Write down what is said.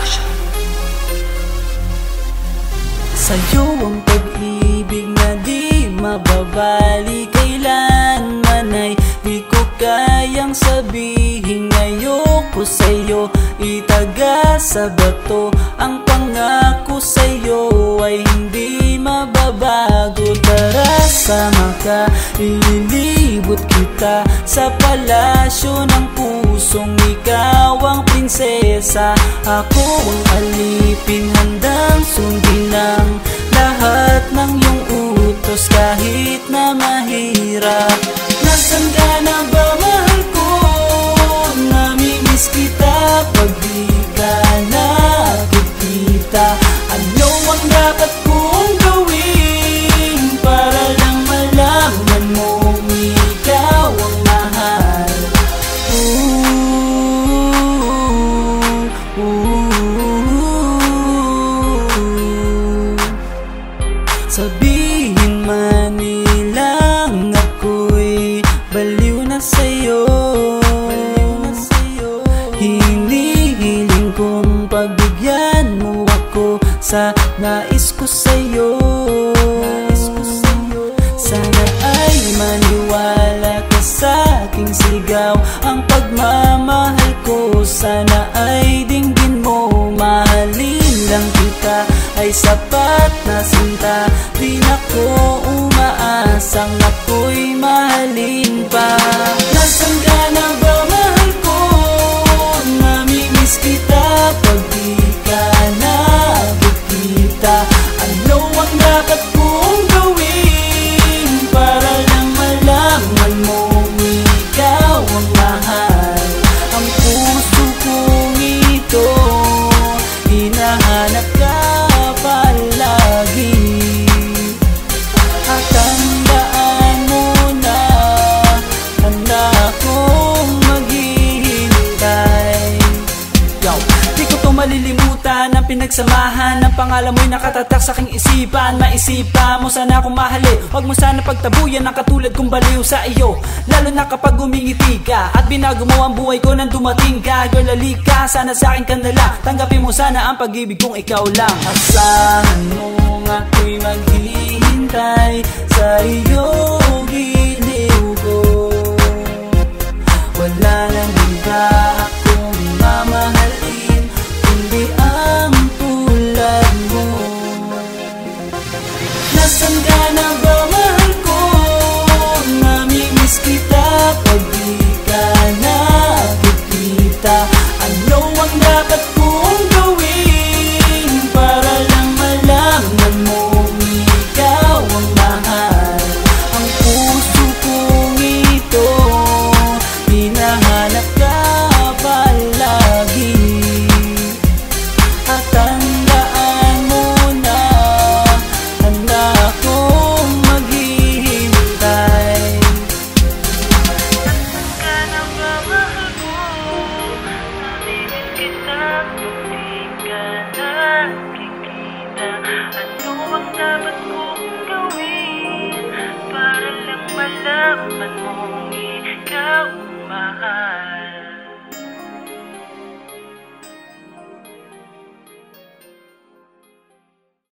Production. Sa'yo ang pag-ibig na di mababali, kailanman ay di ko kayang sabihin. Ayoko sa'yo itaga sa bato, ang pangako sa'yo ay hindi mababago. Tara sama ka, ililibot kita sa palasyo ng pusong ikaw ang prinsesa. Ako ang alipin, handang sundin ang lahat ng iyong utos kahit na mahirap. Nasaan ka na ba, mahal ko? Namimiss kita pag di ka nakikita. Ano ang dapat kong gawin para lang malaman mo ikaw ang mahal? Sabihin man nilang ako'y baliw na sa'yo, hinihiling kong pagbigyan mo ako sa nais ko sa'yo. Sana ay maniwala ka sa aking sigaw, ang pagmamahal ko sana ay dinggin mo. Mahalin lang kita ay sapat na sinta, di na ko umaasang ako'y mahalin pa. Nasaan ka na ba, mahal ko? Namimiss kita pag di ka nakikita. Ano ang dapat kong gawin para lang malaman mo ikaw ang mahal? Ang puso kong ito hinahanap ka palagi, at tandaan mo na handa akong maghihintay. Yo, di ko to malilimutan ang pinagsamahan ng pangalan mo'y nakatatak sa aking isipan. Maisipan mo sana akong mahalin, huwag mo sana pagtabuyan ang katulad kong baliw sa iyo. Lalo na kapag umingiti ka at binago mo ang buhay ko nang dumating ka. Girl, halika, sana sa akin ka na lang, tanggapin mo sana ang pag-ibig kong ikaw lang. Asahan mo ako'y maghihintay sa iyong giliw ko. Wala nang iba akong mamahalin kundi ang tulad mo. Nasaan ka na ba, mahal ko? Namimiss kita pag di ka nakikita. Ano ang dapat kong gawin para lang malaman mo ikaw ang mahal? Ang puso kong ito hinahanap ka palagi, at tandaan mo na handa akong maghihintay. Nasaan ka na ba, mahal ko? Namimiss kita kung di ka nakikita. Ano ang dapat kong gawin para lang malaman mo ikaw ang mahal?